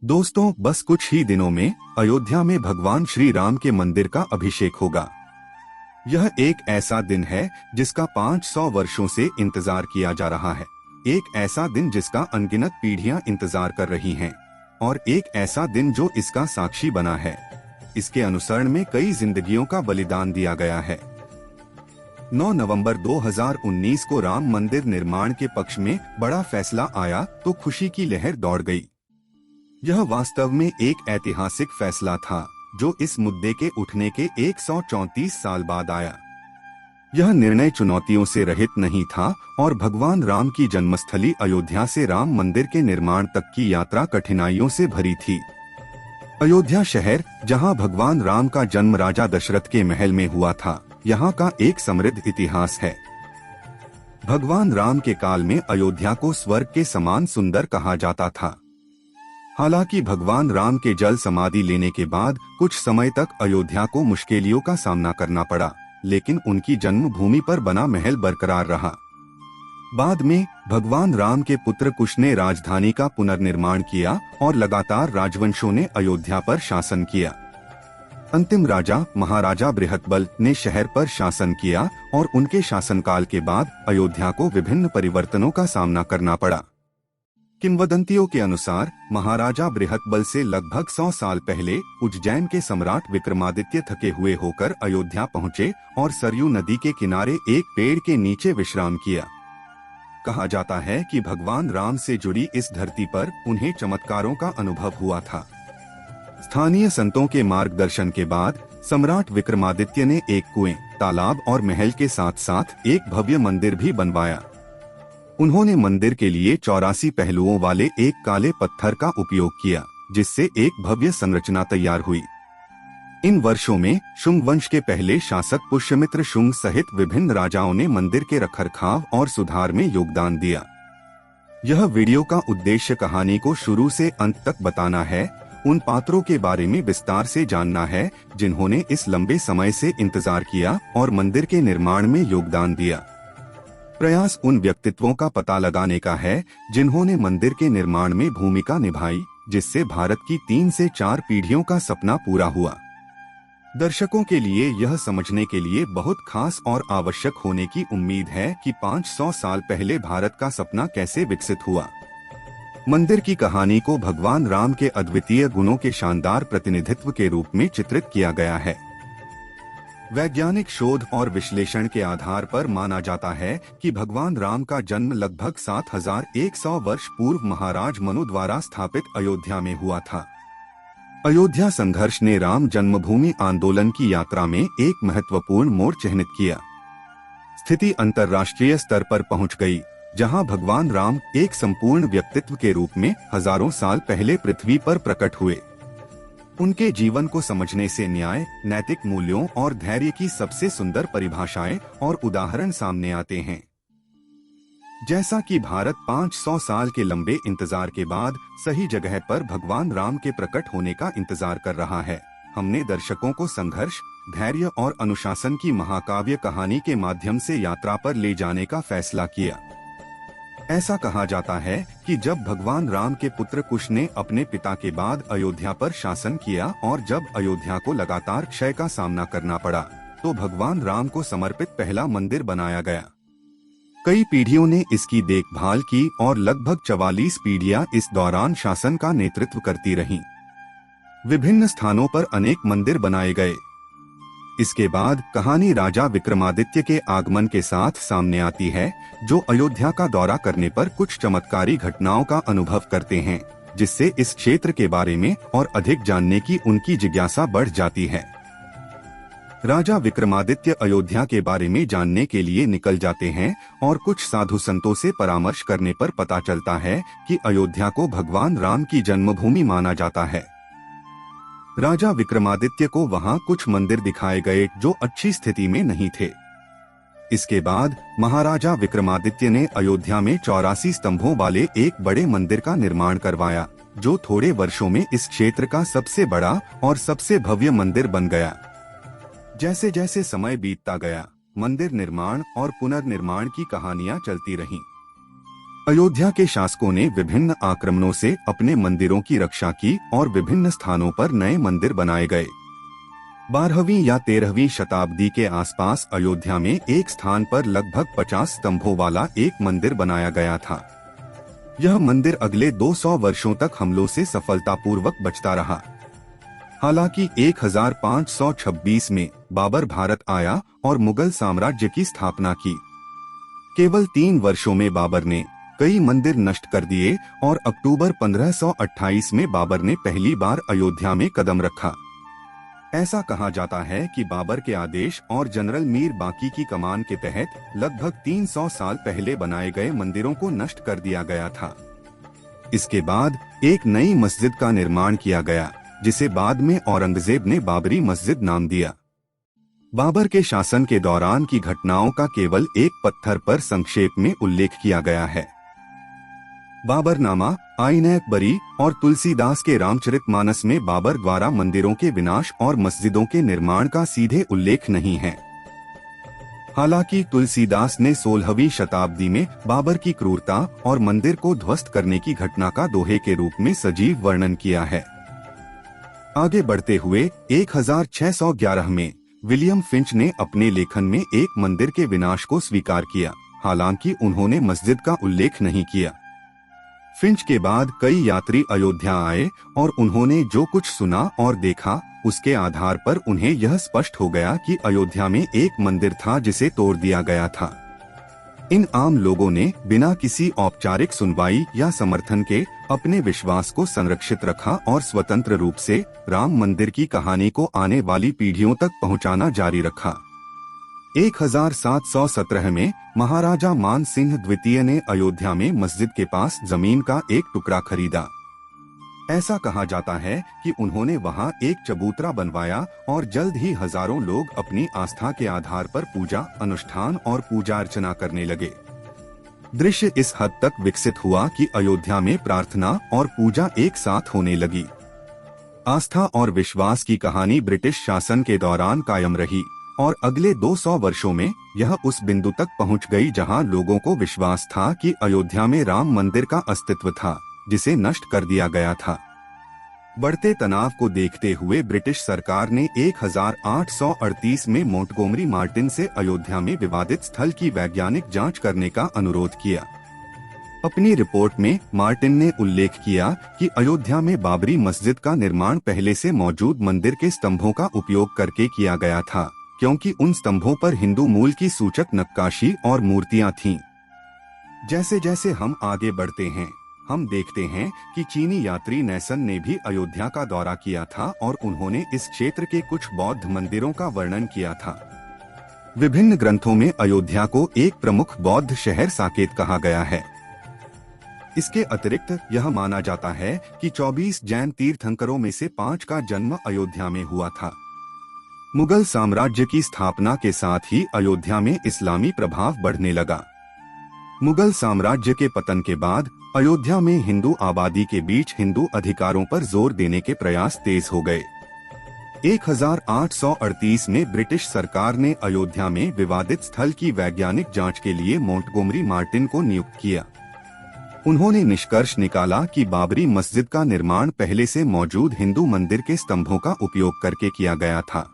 दोस्तों, बस कुछ ही दिनों में अयोध्या में भगवान श्री राम के मंदिर का अभिषेक होगा। यह एक ऐसा दिन है जिसका 500 वर्षों से इंतजार किया जा रहा है। एक ऐसा दिन जिसका अनगिनत पीढ़ियां इंतजार कर रही हैं, और एक ऐसा दिन जो इसका साक्षी बना है। इसके अनुसरण में कई जिंदगियों का बलिदान दिया गया है। 9 नवंबर 2019 को राम मंदिर निर्माण के पक्ष में बड़ा फैसला आया तो खुशी की लहर दौड़ गई। यह वास्तव में एक ऐतिहासिक फैसला था जो इस मुद्दे के उठने के 134 साल बाद आया। यह निर्णय चुनौतियों से रहित नहीं था और भगवान राम की जन्मस्थली अयोध्या से राम मंदिर के निर्माण तक की यात्रा कठिनाइयों से भरी थी। अयोध्या शहर, जहां भगवान राम का जन्म राजा दशरथ के महल में हुआ था, यहाँ का एक समृद्ध इतिहास है। भगवान राम के काल में अयोध्या को स्वर्ग के समान सुंदर कहा जाता था। हालांकि भगवान राम के जल समाधि लेने के बाद कुछ समय तक अयोध्या को मुश्किलों का सामना करना पड़ा, लेकिन उनकी जन्मभूमि पर बना महल बरकरार रहा। बाद में भगवान राम के पुत्र कुश ने राजधानी का पुनर्निर्माण किया और लगातार राजवंशों ने अयोध्या पर शासन किया। अंतिम राजा महाराजा बृहतबल ने शहर पर शासन किया और उनके शासनकाल के बाद अयोध्या को विभिन्न परिवर्तनों का सामना करना पड़ा। किंवदंतियों के अनुसार महाराजा बृहतबल से लगभग 100 साल पहले उज्जैन के सम्राट विक्रमादित्य थके हुए होकर अयोध्या पहुंचे और सरयू नदी के किनारे एक पेड़ के नीचे विश्राम किया। कहा जाता है कि भगवान राम से जुड़ी इस धरती पर उन्हें चमत्कारों का अनुभव हुआ था। स्थानीय संतों के मार्गदर्शन के बाद सम्राट विक्रमादित्य ने एक कुएं, तालाब और महल के साथ साथ एक भव्य मंदिर भी बनवाया। उन्होंने मंदिर के लिए 84 पहलुओं वाले एक काले पत्थर का उपयोग किया, जिससे एक भव्य संरचना तैयार हुई। इन वर्षों में शुंग वंश के पहले शासक पुष्यमित्र शुंग सहित विभिन्न राजाओं ने मंदिर के रखरखाव और सुधार में योगदान दिया। यह वीडियो का उद्देश्य कहानी को शुरू से अंत तक बताना है, उन पात्रों के बारे में विस्तार से जानना है जिन्होंने इस लंबे समय से इंतजार किया और मंदिर के निर्माण में योगदान दिया। प्रयास उन व्यक्तित्वों का पता लगाने का है जिन्होंने मंदिर के निर्माण में भूमिका निभाई, जिससे भारत की 3 से 4 पीढ़ियों का सपना पूरा हुआ। दर्शकों के लिए यह समझने के लिए बहुत खास और आवश्यक होने की उम्मीद है कि 500 साल पहले भारत का सपना कैसे विकसित हुआ। मंदिर की कहानी को भगवान राम के अद्वितीय गुणों के शानदार प्रतिनिधित्व के रूप में चित्रित किया गया है। वैज्ञानिक शोध और विश्लेषण के आधार पर माना जाता है कि भगवान राम का जन्म लगभग 7100 वर्ष पूर्व महाराज मनु द्वारा स्थापित अयोध्या में हुआ था। अयोध्या संघर्ष ने राम जन्मभूमि आंदोलन की यात्रा में एक महत्वपूर्ण मोड़ चिन्हित किया। स्थिति अंतर्राष्ट्रीय स्तर पर पहुंच गई, जहां भगवान राम एक संपूर्ण व्यक्तित्व के रूप में हजारों साल पहले पृथ्वी पर प्रकट हुए। उनके जीवन को समझने से न्याय, नैतिक मूल्यों और धैर्य की सबसे सुंदर परिभाषाएं और उदाहरण सामने आते हैं। जैसा कि भारत 500 साल के लंबे इंतजार के बाद सही जगह पर भगवान राम के प्रकट होने का इंतजार कर रहा है, हमने दर्शकों को संघर्ष, धैर्य और अनुशासन की महाकाव्य कहानी के माध्यम से यात्रा पर ले जाने का फैसला किया। ऐसा कहा जाता है कि जब भगवान राम के पुत्र कुश ने अपने पिता के बाद अयोध्या पर शासन किया और जब अयोध्या को लगातार क्षय का सामना करना पड़ा, तो भगवान राम को समर्पित पहला मंदिर बनाया गया। कई पीढ़ियों ने इसकी देखभाल की और लगभग 44 पीढ़ियां इस दौरान शासन का नेतृत्व करती रहीं। विभिन्न स्थानों पर अनेक मंदिर बनाए गए। इसके बाद कहानी राजा विक्रमादित्य के आगमन के साथ सामने आती है, जो अयोध्या का दौरा करने पर कुछ चमत्कारी घटनाओं का अनुभव करते हैं, जिससे इस क्षेत्र के बारे में और अधिक जानने की उनकी जिज्ञासा बढ़ जाती है। राजा विक्रमादित्य अयोध्या के बारे में जानने के लिए निकल जाते हैं और कुछ साधु संतों से परामर्श करने पर पता चलता है कि अयोध्या को भगवान राम की जन्मभूमि माना जाता है। राजा विक्रमादित्य को वहां कुछ मंदिर दिखाए गए जो अच्छी स्थिति में नहीं थे। इसके बाद महाराजा विक्रमादित्य ने अयोध्या में 84 स्तंभों वाले एक बड़े मंदिर का निर्माण करवाया, जो थोड़े वर्षों में इस क्षेत्र का सबसे बड़ा और सबसे भव्य मंदिर बन गया। जैसे जैसे समय बीतता गया, मंदिर निर्माण और पुनर्निर्माण की कहानियां चलती रहीं। अयोध्या के शासकों ने विभिन्न आक्रमणों से अपने मंदिरों की रक्षा की और विभिन्न स्थानों पर नए मंदिर बनाए गए। 12वीं या 13वीं शताब्दी के आसपास अयोध्या में एक स्थान पर लगभग 50 स्तंभों वाला एक मंदिर बनाया गया था। यह मंदिर अगले 200 वर्षों तक हमलों से सफलतापूर्वक बचता रहा। हालांकि 1526 में बाबर भारत आया और मुगल साम्राज्य की स्थापना की। केवल 3 वर्षों में बाबर ने कई मंदिर नष्ट कर दिए और अक्टूबर 1528 में बाबर ने पहली बार अयोध्या में कदम रखा। ऐसा कहा जाता है कि बाबर के आदेश और जनरल मीर बाकी की कमान के तहत लगभग 300 साल पहले बनाए गए मंदिरों को नष्ट कर दिया गया था। इसके बाद एक नई मस्जिद का निर्माण किया गया, जिसे बाद में औरंगजेब ने बाबरी मस्जिद नाम दिया। बाबर के शासन के दौरान की घटनाओं का केवल एक पत्थर पर संक्षेप में उल्लेख किया गया है। बाबरनामा, आईन-ए-अकबरी और तुलसीदास के रामचरितमानस में बाबर द्वारा मंदिरों के विनाश और मस्जिदों के निर्माण का सीधे उल्लेख नहीं है। हालांकि तुलसीदास ने 16वीं शताब्दी में बाबर की क्रूरता और मंदिर को ध्वस्त करने की घटना का दोहे के रूप में सजीव वर्णन किया है। आगे बढ़ते हुए 1611 में विलियम फिंच ने अपने लेखन में एक मंदिर के विनाश को स्वीकार किया, हालांकि उन्होंने मस्जिद का उल्लेख नहीं किया। फिंच के बाद कई यात्री अयोध्या आए और उन्होंने जो कुछ सुना और देखा, उसके आधार पर उन्हें यह स्पष्ट हो गया कि अयोध्या में एक मंदिर था जिसे तोड़ दिया गया था। इन आम लोगों ने बिना किसी औपचारिक सुनवाई या समर्थन के अपने विश्वास को संरक्षित रखा और स्वतंत्र रूप से राम मंदिर की कहानी को आने वाली पीढ़ियों तक पहुंचाना जारी रखा। 1717 में महाराजा मान सिंह द्वितीय ने अयोध्या में मस्जिद के पास जमीन का एक टुकड़ा खरीदा। ऐसा कहा जाता है कि उन्होंने वहां एक चबूतरा बनवाया और जल्द ही हजारों लोग अपनी आस्था के आधार पर पूजा, अनुष्ठान और पूजा अर्चना करने लगे। दृश्य इस हद तक विकसित हुआ कि अयोध्या में प्रार्थना और पूजा एक साथ होने लगी। आस्था और विश्वास की कहानी ब्रिटिश शासन के दौरान कायम रही और अगले 200 वर्षों में यह उस बिंदु तक पहुंच गई जहां लोगों को विश्वास था कि अयोध्या में राम मंदिर का अस्तित्व था, जिसे नष्ट कर दिया गया था। बढ़ते तनाव को देखते हुए ब्रिटिश सरकार ने 1838 में मोंटगोमरी मार्टिन से अयोध्या में विवादित स्थल की वैज्ञानिक जांच करने का अनुरोध किया। अपनी रिपोर्ट में मार्टिन ने उल्लेख किया कि अयोध्या में बाबरी मस्जिद का निर्माण पहले से मौजूद मंदिर के स्तंभों का उपयोग करके किया गया था, क्योंकि उन स्तंभों पर हिंदू मूल की सूचक नक्काशी और मूर्तियां थीं। जैसे जैसे हम आगे बढ़ते हैं, हम देखते हैं कि चीनी यात्री नेसन ने भी अयोध्या का दौरा किया था और उन्होंने इस क्षेत्र के कुछ बौद्ध मंदिरों का वर्णन किया था। विभिन्न ग्रंथों में अयोध्या को एक प्रमुख बौद्ध शहर साकेत कहा गया है। इसके अतिरिक्त यह माना जाता है कि 24 जैन तीर्थंकरों में से 5 का जन्म अयोध्या में हुआ था। मुगल साम्राज्य की स्थापना के साथ ही अयोध्या में इस्लामी प्रभाव बढ़ने लगा। मुगल साम्राज्य के पतन के बाद अयोध्या में हिंदू आबादी के बीच हिंदू अधिकारों पर जोर देने के प्रयास तेज हो गए। 1838 में ब्रिटिश सरकार ने अयोध्या में विवादित स्थल की वैज्ञानिक जांच के लिए मोंटगोमरी मार्टिन को नियुक्त किया। उन्होंने निष्कर्ष निकाला कि बाबरी मस्जिद का निर्माण पहले से मौजूद हिंदू मंदिर के स्तंभों का उपयोग करके किया गया था।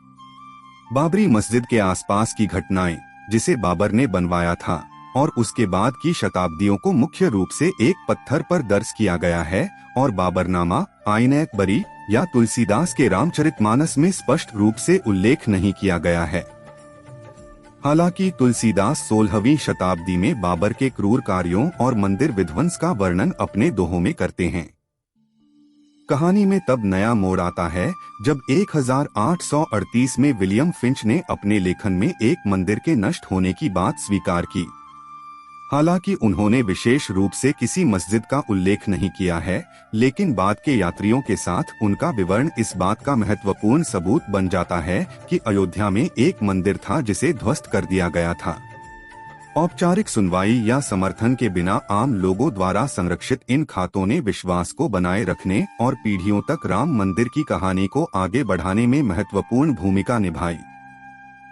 बाबरी मस्जिद के आसपास की घटनाएं, जिसे बाबर ने बनवाया था और उसके बाद की शताब्दियों को मुख्य रूप से एक पत्थर पर दर्ज किया गया है और बाबरनामा, आईन-ए-अकबरी या तुलसीदास के रामचरितमानस में स्पष्ट रूप से उल्लेख नहीं किया गया है। हालांकि तुलसीदास 16वीं शताब्दी में बाबर के क्रूर कार्यों और मंदिर विध्वंस का वर्णन अपने दोहों में करते हैं। कहानी में तब नया मोड़ आता है जब 1838 में विलियम फिंच ने अपने लेखन में एक मंदिर के नष्ट होने की बात स्वीकार की। हालांकि उन्होंने विशेष रूप से किसी मस्जिद का उल्लेख नहीं किया है, लेकिन बाद के यात्रियों के साथ उनका विवरण इस बात का महत्वपूर्ण सबूत बन जाता है कि अयोध्या में एक मंदिर था जिसे ध्वस्त कर दिया गया था। औपचारिक सुनवाई या समर्थन के बिना आम लोगों द्वारा संरक्षित इन खातों ने विश्वास को बनाए रखने और पीढ़ियों तक राम मंदिर की कहानी को आगे बढ़ाने में महत्वपूर्ण भूमिका निभाई।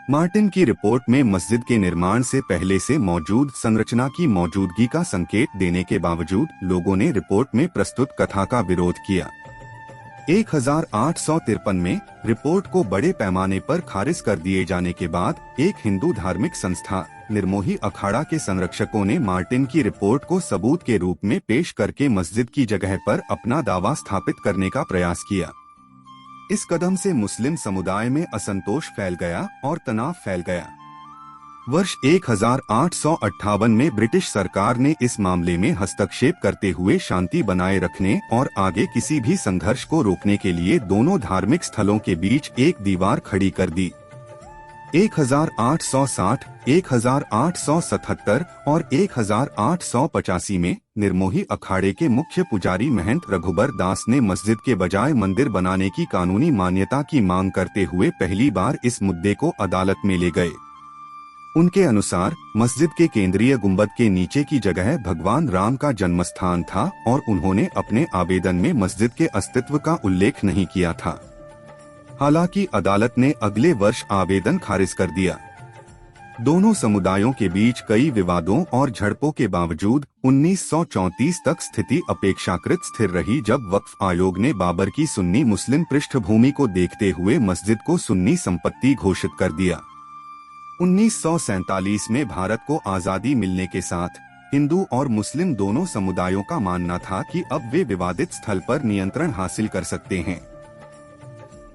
मार्टिन की रिपोर्ट में मस्जिद के निर्माण से पहले से मौजूद संरचना की मौजूदगी का संकेत देने के बावजूद लोगों ने रिपोर्ट में प्रस्तुत कथा का विरोध किया। 1853 में रिपोर्ट को बड़े पैमाने पर खारिज कर दिए जाने के बाद एक हिंदू धार्मिक संस्था निर्मोही अखाड़ा के संरक्षकों ने मार्टिन की रिपोर्ट को सबूत के रूप में पेश करके मस्जिद की जगह पर अपना दावा स्थापित करने का प्रयास किया। इस कदम से मुस्लिम समुदाय में असंतोष फैल गया और तनाव फैल गया। वर्ष 1858 में ब्रिटिश सरकार ने इस मामले में हस्तक्षेप करते हुए शांति बनाए रखने और आगे किसी भी संघर्ष को रोकने के लिए दोनों धार्मिक स्थलों के बीच एक दीवार खड़ी कर दी। 1860, 1877 और 1885 में निर्मोही अखाड़े के मुख्य पुजारी महंत रघुबर दास ने मस्जिद के बजाय मंदिर बनाने की कानूनी मान्यता की मांग करते हुए पहली बार इस मुद्दे को अदालत में ले गए। उनके अनुसार मस्जिद के केंद्रीय गुंबद के नीचे की जगह भगवान राम का जन्म स्थान था और उन्होंने अपने आवेदन में मस्जिद के अस्तित्व का उल्लेख नहीं किया था। हालांकि अदालत ने अगले वर्ष आवेदन खारिज कर दिया। दोनों समुदायों के बीच कई विवादों और झड़पों के बावजूद 1934 तक स्थिति अपेक्षाकृत स्थिर रही, जब वक्फ आयोग ने बाबर की सुन्नी मुस्लिम पृष्ठभूमि को देखते हुए मस्जिद को सुन्नी संपत्ति घोषित कर दिया। 1947 में भारत को आजादी मिलने के साथ हिंदू और मुस्लिम दोनों समुदायों का मानना था कि अब वे विवादित स्थल पर नियंत्रण हासिल कर सकते हैं।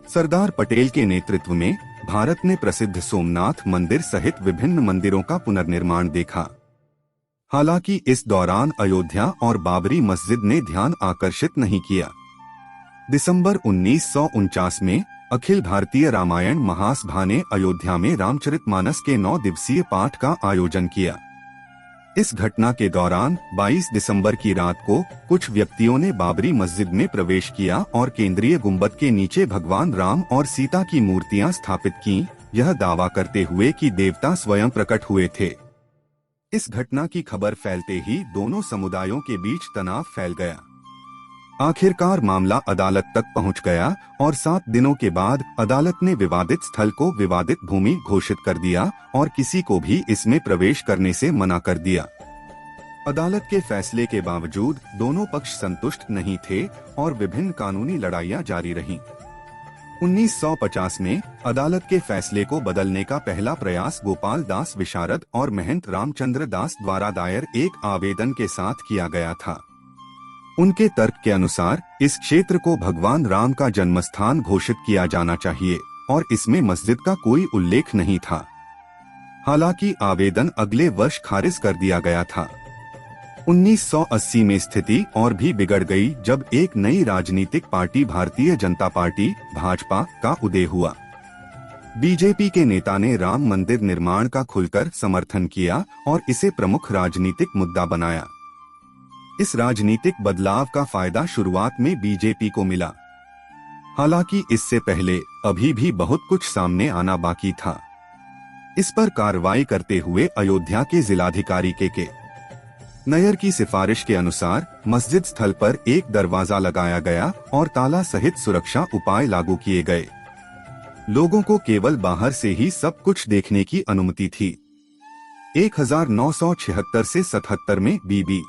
सरदार पटेल के नेतृत्व में भारत ने प्रसिद्ध सोमनाथ मंदिर सहित विभिन्न मंदिरों का पुनर्निर्माण देखा। हालांकि इस दौरान अयोध्या और बाबरी मस्जिद ने ध्यान आकर्षित नहीं किया। दिसंबर 1949 में अखिल भारतीय रामायण महासभा ने अयोध्या में रामचरितमानस के 9 दिवसीय पाठ का आयोजन किया। इस घटना के दौरान 22 दिसंबर की रात को कुछ व्यक्तियों ने बाबरी मस्जिद में प्रवेश किया और केंद्रीय गुंबद के नीचे भगवान राम और सीता की मूर्तियां स्थापित की, यह दावा करते हुए कि देवता स्वयं प्रकट हुए थे। इस घटना की खबर फैलते ही दोनों समुदायों के बीच तनाव फैल गया। आखिरकार मामला अदालत तक पहुंच गया और 7 दिनों के बाद अदालत ने विवादित स्थल को विवादित भूमि घोषित कर दिया और किसी को भी इसमें प्रवेश करने से मना कर दिया। अदालत के फैसले के बावजूद दोनों पक्ष संतुष्ट नहीं थे और विभिन्न कानूनी लड़ाइयां जारी रहीं। 1950 में अदालत के फैसले को बदलने का पहला प्रयास गोपाल दास विशारद और महंत रामचंद्र दास द्वारा दायर एक आवेदन के साथ किया गया था। उनके तर्क के अनुसार इस क्षेत्र को भगवान राम का जन्मस्थान घोषित किया जाना चाहिए और इसमें मस्जिद का कोई उल्लेख नहीं था। हालांकि आवेदन अगले वर्ष खारिज कर दिया गया था। 1980 में स्थिति और भी बिगड़ गई जब एक नई राजनीतिक पार्टी भारतीय जनता पार्टी भाजपा का उदय हुआ। बीजेपी के नेता ने राम मंदिर निर्माण का खुलकर समर्थन किया और इसे प्रमुख राजनीतिक मुद्दा बनाया। इस राजनीतिक बदलाव का फायदा शुरुआत में बीजेपी को मिला। हालांकि इससे पहले अभी भी बहुत कुछ सामने आना बाकी था। इस पर कार्रवाई करते हुए अयोध्या के जिलाधिकारी के नयर की सिफारिश के अनुसार मस्जिद स्थल पर एक दरवाजा लगाया गया और ताला सहित सुरक्षा उपाय लागू किए गए। लोगों को केवल बाहर से ही सब कुछ देखने की अनुमति थी। 1976 से 77 में बीबी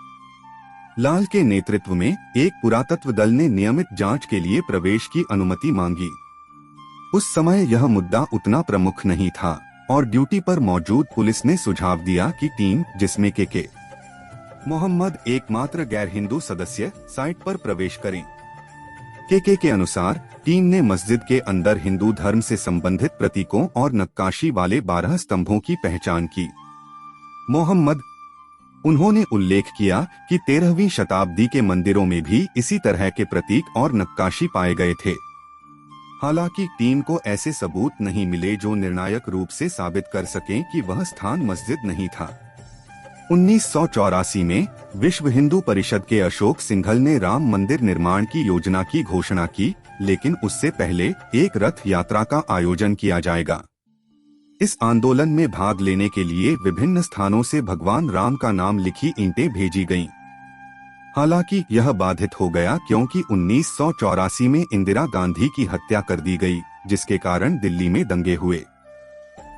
लाल के नेतृत्व में एक पुरातत्व दल ने नियमित जांच के लिए प्रवेश की अनुमति मांगी। उस समय यह मुद्दा उतना प्रमुख नहीं था और ड्यूटी पर मौजूद पुलिस ने सुझाव दिया कि टीम, जिसमें के मोहम्मद एकमात्र गैर हिंदू सदस्य, साइट पर प्रवेश करें। के अनुसार टीम ने मस्जिद के अंदर हिंदू धर्म से संबंधित प्रतीकों और नक्काशी वाले 12 स्तंभों की पहचान की। मोहम्मद उन्होंने उल्लेख किया कि 13वीं शताब्दी के मंदिरों में भी इसी तरह के प्रतीक और नक्काशी पाए गए थे। हालांकि टीम को ऐसे सबूत नहीं मिले जो निर्णायक रूप से साबित कर सकें कि वह स्थान मस्जिद नहीं था। 1984 में विश्व हिंदू परिषद के अशोक सिंघल ने राम मंदिर निर्माण की योजना की घोषणा की, लेकिन उससे पहले एक रथ यात्रा का आयोजन किया जाएगा। इस आंदोलन में भाग लेने के लिए विभिन्न स्थानों से भगवान राम का नाम लिखी ईंटें भेजी गईं। हालांकि यह बाधित हो गया क्योंकि 1984 में इंदिरा गांधी की हत्या कर दी गई, जिसके कारण दिल्ली में दंगे हुए।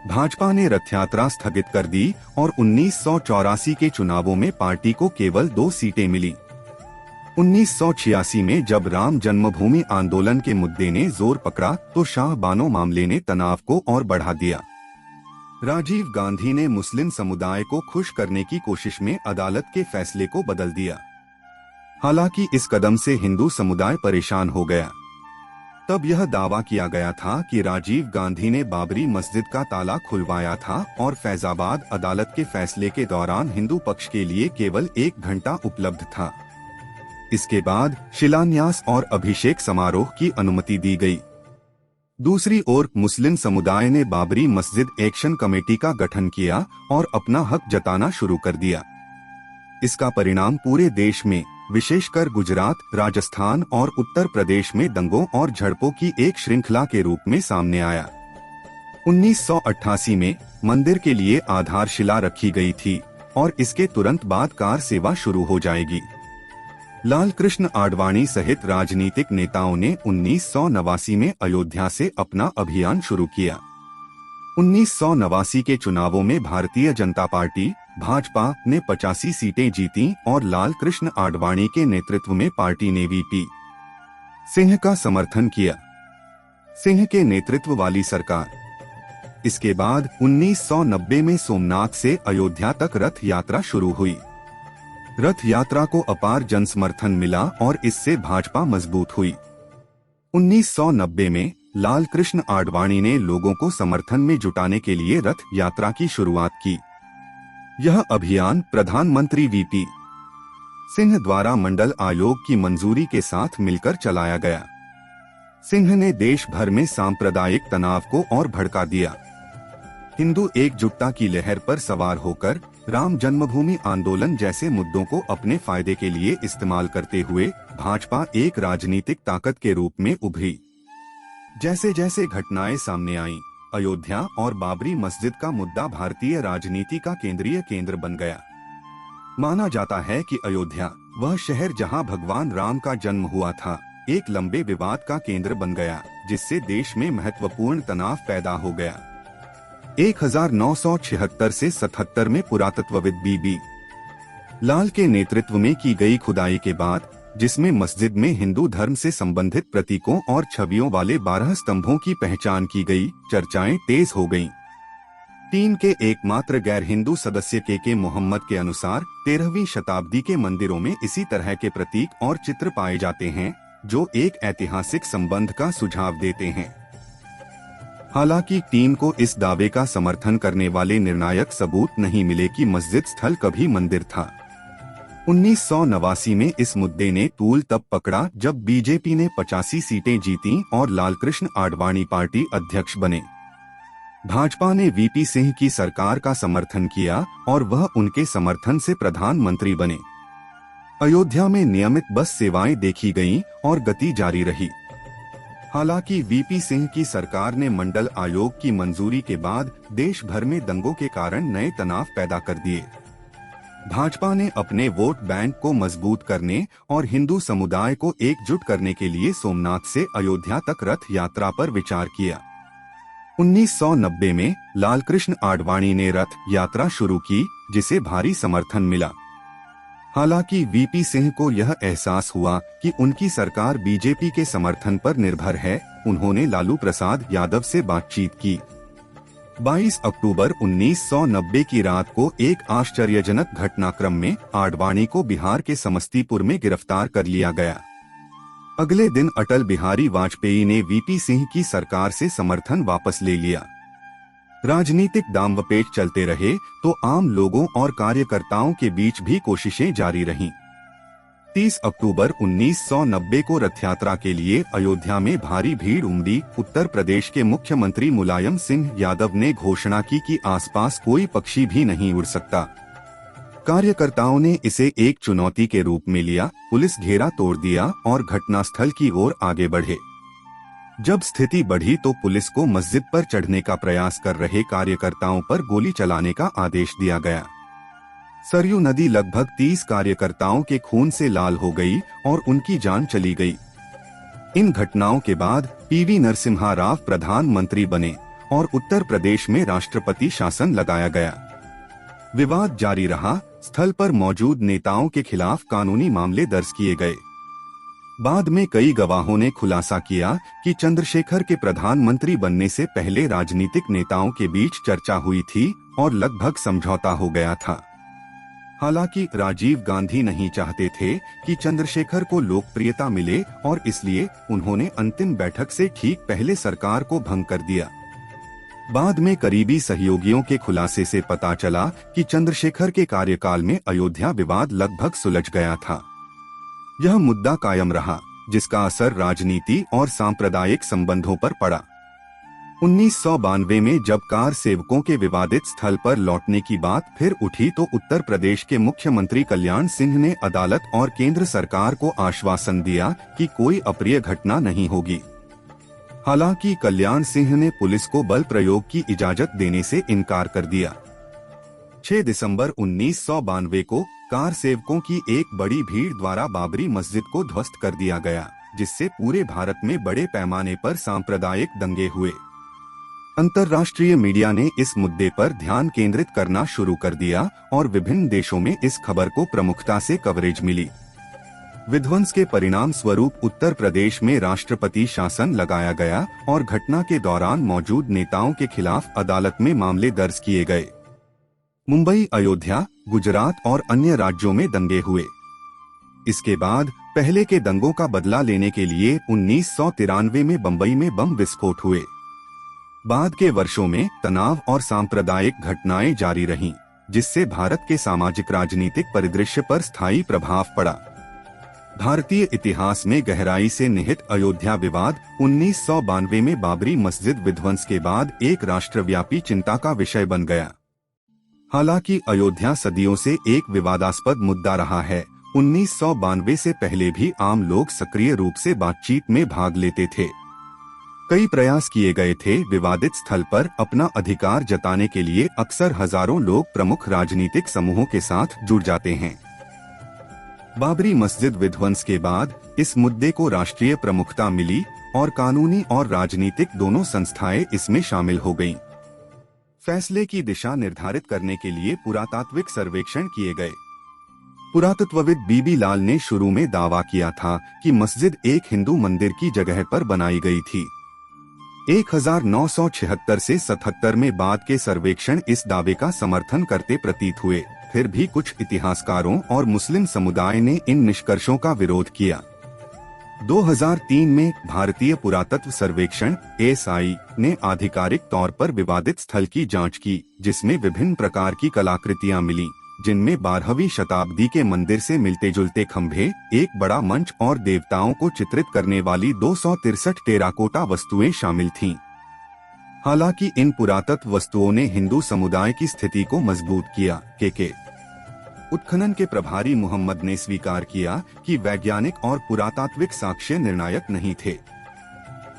भाजपा ने रथ यात्रा स्थगित कर दी और 1984 के चुनावों में पार्टी को केवल 2 सीटें मिली। 1986 में जब राम जन्मभूमि आंदोलन के मुद्दे ने जोर पकड़ा तो शाह बानो मामले ने तनाव को और बढ़ा दिया। राजीव गांधी ने मुस्लिम समुदाय को खुश करने की कोशिश में अदालत के फैसले को बदल दिया। हालांकि इस कदम से हिंदू समुदाय परेशान हो गया। तब यह दावा किया गया था कि राजीव गांधी ने बाबरी मस्जिद का ताला खुलवाया था और फैजाबाद अदालत के फैसले के दौरान हिंदू पक्ष के लिए केवल 1 घंटा उपलब्ध था। इसके बाद शिलान्यास और अभिषेक समारोह की अनुमति दी गई। दूसरी ओर मुस्लिम समुदाय ने बाबरी मस्जिद एक्शन कमेटी का गठन किया और अपना हक जताना शुरू कर दिया। इसका परिणाम पूरे देश में, विशेषकर गुजरात, राजस्थान और उत्तर प्रदेश में दंगों और झड़पों की एक श्रृंखला के रूप में सामने आया। 1988 में मंदिर के लिए आधारशिला रखी गई थी और इसके तुरंत बाद कार सेवा शुरू हो जाएगी। लाल कृष्ण आडवाणी सहित राजनीतिक नेताओं ने 1989 में अयोध्या से अपना अभियान शुरू किया। 1989 के चुनावों में भारतीय जनता पार्टी भाजपा ने 85 सीटें जीतीं और लाल कृष्ण आडवाणी के नेतृत्व में पार्टी ने वीपी सिंह का समर्थन किया। सिंह के नेतृत्व वाली सरकार। इसके बाद 1990 में सोमनाथ से अयोध्या तक रथ यात्रा शुरू हुई। रथ यात्रा को अपार जनसमर्थन मिला और इससे भाजपा मजबूत हुई। 1990 में लाल कृष्ण आडवाणी ने लोगों को समर्थन में जुटाने के लिए रथ यात्रा की शुरुआत की। यह अभियान प्रधानमंत्री वीपी सिंह द्वारा मंडल आयोग की मंजूरी के साथ मिलकर चलाया गया। सिंह ने देश भर में सांप्रदायिक तनाव को और भड़का दिया। हिंदू एकजुटता की लहर पर सवार होकर राम जन्मभूमि आंदोलन जैसे मुद्दों को अपने फायदे के लिए इस्तेमाल करते हुए भाजपा एक राजनीतिक ताकत के रूप में उभरी। जैसे जैसे घटनाएं सामने आईं, अयोध्या और बाबरी मस्जिद का मुद्दा भारतीय राजनीति का केंद्रीय केंद्र बन गया। माना जाता है कि अयोध्या, वह शहर जहां भगवान राम का जन्म हुआ था, एक लंबे विवाद का केंद्र बन गया, जिससे देश में महत्वपूर्ण तनाव पैदा हो गया। 1976 से 77 में पुरातत्वविद बीबी लाल के नेतृत्व में की गई खुदाई के बाद, जिसमें मस्जिद में हिंदू धर्म से संबंधित प्रतीकों और छवियों वाले 12 स्तंभों की पहचान की गई, चर्चाएं तेज हो गईं। टीम के एकमात्र गैर हिंदू सदस्य के मोहम्मद के अनुसार 13वीं शताब्दी के मंदिरों में इसी तरह के प्रतीक और चित्र पाए जाते हैं, जो एक ऐतिहासिक संबंध का सुझाव देते हैं। हालांकि टीम को इस दावे का समर्थन करने वाले निर्णायक सबूत नहीं मिले कि मस्जिद स्थल कभी मंदिर था। 1989 में इस मुद्दे ने तूल तब पकड़ा जब बीजेपी ने 85 सीटें जीतीं और लालकृष्ण आडवाणी पार्टी अध्यक्ष बने। भाजपा ने वीपी सिंह की सरकार का समर्थन किया और वह उनके समर्थन से प्रधानमंत्री बने। अयोध्या में नियमित बस सेवाएं देखी गईं और गति जारी रही। हालांकि वीपी सिंह की सरकार ने मंडल आयोग की मंजूरी के बाद देश भर में दंगों के कारण नए तनाव पैदा कर दिए। भाजपा ने अपने वोट बैंक को मजबूत करने और हिंदू समुदाय को एकजुट करने के लिए सोमनाथ से अयोध्या तक रथ यात्रा पर विचार किया। 1990 में लालकृष्ण आडवाणी ने रथ यात्रा शुरू की, जिसे भारी समर्थन मिला। हालांकि वीपी सिंह को यह एहसास हुआ कि उनकी सरकार बीजेपी के समर्थन पर निर्भर है। उन्होंने लालू प्रसाद यादव से बातचीत की। 22 अक्टूबर 1990 की रात को एक आश्चर्यजनक घटनाक्रम में आडवाणी को बिहार के समस्तीपुर में गिरफ्तार कर लिया गया। अगले दिन अटल बिहारी वाजपेयी ने वीपी सिंह की सरकार से समर्थन वापस ले लिया। राजनीतिक दांवपेच चलते रहे तो आम लोगों और कार्यकर्ताओं के बीच भी कोशिशें जारी रहीं। 30 अक्टूबर 1990 को रथ यात्रा के लिए अयोध्या में भारी भीड़ उमड़ी। उत्तर प्रदेश के मुख्यमंत्री मुलायम सिंह यादव ने घोषणा की कि आसपास कोई पक्षी भी नहीं उड़ सकता। कार्यकर्ताओं ने इसे एक चुनौती के रूप में लिया, पुलिस घेरा तोड़ दिया और घटनास्थल की ओर आगे बढ़े। जब स्थिति बढ़ी तो पुलिस को मस्जिद पर चढ़ने का प्रयास कर रहे कार्यकर्ताओं पर गोली चलाने का आदेश दिया गया। सरयू नदी लगभग 30 कार्यकर्ताओं के खून से लाल हो गई और उनकी जान चली गई। इन घटनाओं के बाद पीवी नरसिम्हा राव प्रधानमंत्री बने और उत्तर प्रदेश में राष्ट्रपति शासन लगाया गया। विवाद जारी रहा, स्थल पर मौजूद नेताओं के खिलाफ कानूनी मामले दर्ज किए गए। बाद में कई गवाहों ने खुलासा किया कि चंद्रशेखर के प्रधानमंत्री बनने से पहले राजनीतिक नेताओं के बीच चर्चा हुई थी और लगभग समझौता हो गया था। हालांकि राजीव गांधी नहीं चाहते थे कि चंद्रशेखर को लोकप्रियता मिले और इसलिए उन्होंने अंतिम बैठक से ठीक पहले सरकार को भंग कर दिया। बाद में करीबी सहयोगियों के खुलासे से पता चला कि चंद्रशेखर के कार्यकाल में अयोध्या विवाद लगभग सुलझ गया था। यह मुद्दा कायम रहा, जिसका असर राजनीति और सांप्रदायिक संबंधों पर पड़ा। 1992 में जब कार सेवकों के विवादित स्थल पर लौटने की बात फिर उठी तो उत्तर प्रदेश के मुख्यमंत्री कल्याण सिंह ने अदालत और केंद्र सरकार को आश्वासन दिया कि कोई अप्रिय घटना नहीं होगी। हालांकि कल्याण सिंह ने पुलिस को बल प्रयोग की इजाजत देने से इनकार कर दिया। 6 दिसंबर 1992 को कार सेवकों की एक बड़ी भीड़ द्वारा बाबरी मस्जिद को ध्वस्त कर दिया गया, जिससे पूरे भारत में बड़े पैमाने पर सांप्रदायिक दंगे हुए। अंतर्राष्ट्रीय मीडिया ने इस मुद्दे पर ध्यान केंद्रित करना शुरू कर दिया और विभिन्न देशों में इस खबर को प्रमुखता से कवरेज मिली। विध्वंस के परिणाम स्वरूप उत्तर प्रदेश में राष्ट्रपति शासन लगाया गया और घटना के दौरान मौजूद नेताओं के खिलाफ अदालत में मामले दर्ज किए गए। मुंबई, अयोध्या, गुजरात और अन्य राज्यों में दंगे हुए। इसके बाद पहले के दंगों का बदला लेने के लिए 1993 में बंबई में बम विस्फोट हुए। बाद के वर्षों में तनाव और सांप्रदायिक घटनाएं जारी रहीं, जिससे भारत के सामाजिक राजनीतिक परिदृश्य पर स्थायी प्रभाव पड़ा। भारतीय इतिहास में गहराई से निहित अयोध्या विवाद 1992 में बाबरी मस्जिद विध्वंस के बाद एक राष्ट्रव्यापी चिंता का विषय बन गया। हालांकि अयोध्या सदियों से एक विवादास्पद मुद्दा रहा है, 1992 से पहले भी आम लोग सक्रिय रूप से बातचीत में भाग लेते थे। कई प्रयास किए गए थे। विवादित स्थल पर अपना अधिकार जताने के लिए अक्सर हजारों लोग प्रमुख राजनीतिक समूहों के साथ जुड़ जाते हैं। बाबरी मस्जिद विध्वंस के बाद इस मुद्दे को राष्ट्रीय प्रमुखता मिली और कानूनी और राजनीतिक दोनों संस्थाएं इसमें शामिल हो गईं। फैसले की दिशा निर्धारित करने के लिए पुरातात्विक सर्वेक्षण किए गए। पुरातत्वविद बीबी लाल ने शुरू में दावा किया था कि मस्जिद एक हिंदू मंदिर की जगह पर बनाई गई थी। 1976 से 77 में बाद के सर्वेक्षण इस दावे का समर्थन करते प्रतीत हुए। फिर भी कुछ इतिहासकारों और मुस्लिम समुदाय ने इन निष्कर्षों का विरोध किया। 2003 में भारतीय पुरातत्व सर्वेक्षण (ASI) ने आधिकारिक तौर पर विवादित स्थल की जांच की, जिसमें विभिन्न प्रकार की कलाकृतियां मिली, जिनमें 12वीं शताब्दी के मंदिर से मिलते जुलते खंभे, एक बड़ा मंच और देवताओं को चित्रित करने वाली 263 टेराकोटा वस्तुएं शामिल थीं। हालांकि इन पुरातत्व वस्तुओं ने हिंदू समुदाय की स्थिति को मजबूत किया। के उत्खनन के प्रभारी मोहम्मद ने स्वीकार किया कि वैज्ञानिक और पुरातात्विक साक्ष्य निर्णायक नहीं थे।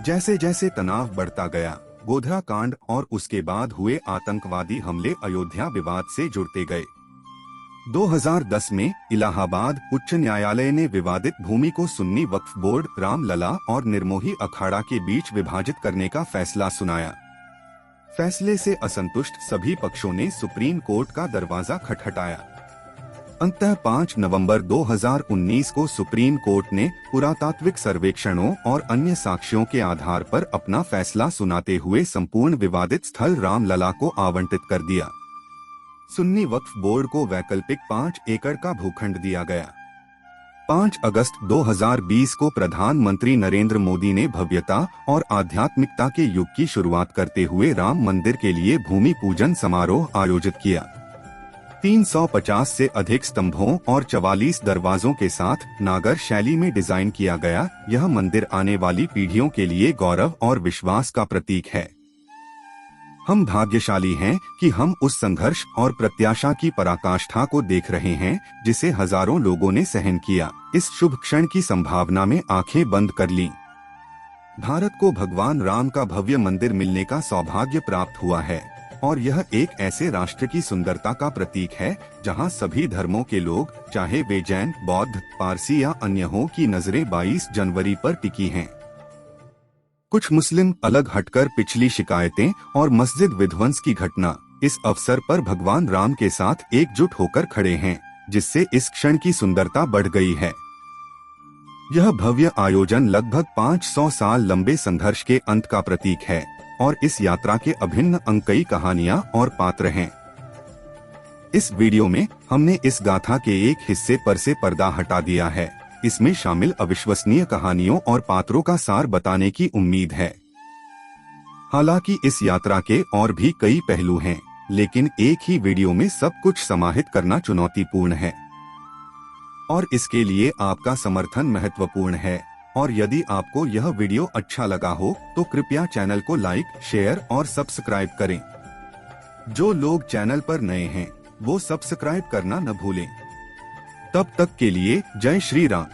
जैसे जैसे तनाव बढ़ता गया, गोधरा कांड और उसके बाद हुए आतंकवादी हमले अयोध्या विवाद से जुड़ते गए। 2010 में इलाहाबाद उच्च न्यायालय ने विवादित भूमि को सुन्नी वक्फ बोर्ड, रामलला और निर्मोही अखाड़ा के बीच विभाजित करने का फैसला सुनाया। फैसले से असंतुष्ट सभी पक्षों ने सुप्रीम कोर्ट का दरवाजा खटखटाया। अंततः 5 नवंबर 2019 को सुप्रीम कोर्ट ने पुरातात्विक सर्वेक्षणों और अन्य साक्ष्यों के आधार पर अपना फैसला सुनाते हुए संपूर्ण विवादित स्थल रामलला को आवंटित कर दिया। सुन्नी वक्फ बोर्ड को वैकल्पिक 5 एकड़ का भूखंड दिया गया। 5 अगस्त 2020 को प्रधानमंत्री नरेंद्र मोदी ने भव्यता और आध्यात्मिकता के युग की शुरुआत करते हुए राम मंदिर के लिए भूमि पूजन समारोह आयोजित किया। 350 से अधिक स्तंभों और 44 दरवाजों के साथ नागर शैली में डिजाइन किया गया, यह मंदिर आने वाली पीढ़ियों के लिए गौरव और विश्वास का प्रतीक है। हम भाग्यशाली हैं कि हम उस संघर्ष और प्रत्याशा की पराकाष्ठा को देख रहे हैं जिसे हजारों लोगों ने सहन किया। इस शुभ क्षण की संभावना में आंखें बंद कर लीं। भारत को भगवान राम का भव्य मंदिर मिलने का सौभाग्य प्राप्त हुआ है और यह एक ऐसे राष्ट्र की सुंदरता का प्रतीक है जहां सभी धर्मों के लोग, चाहे वे जैन, बौद्ध, पारसी या अन्य हो, की नजरें 22 जनवरी पर टिकी हैं। कुछ मुस्लिम अलग हटकर पिछली शिकायतें और मस्जिद विध्वंस की घटना इस अवसर पर भगवान राम के साथ एकजुट होकर खड़े हैं, जिससे इस क्षण की सुंदरता बढ़ गई है। यह भव्य आयोजन लगभग 500 साल लंबे संघर्ष के अंत का प्रतीक है और इस यात्रा के अभिन्न अंग कई कहानियां और पात्र हैं। इस वीडियो में हमने इस गाथा के एक हिस्से पर से पर्दा हटा दिया है। इसमें शामिल अविश्वसनीय कहानियों और पात्रों का सार बताने की उम्मीद है। हालांकि इस यात्रा के और भी कई पहलू हैं, लेकिन एक ही वीडियो में सब कुछ समाहित करना चुनौतीपूर्ण है और इसके लिए आपका समर्थन महत्वपूर्ण है। और यदि आपको यह वीडियो अच्छा लगा हो तो कृपया चैनल को लाइक, शेयर और सब्सक्राइब करें। जो लोग चैनल पर नए हैं वो सब्सक्राइब करना न भूलें। तब तक के लिए जय श्री राम।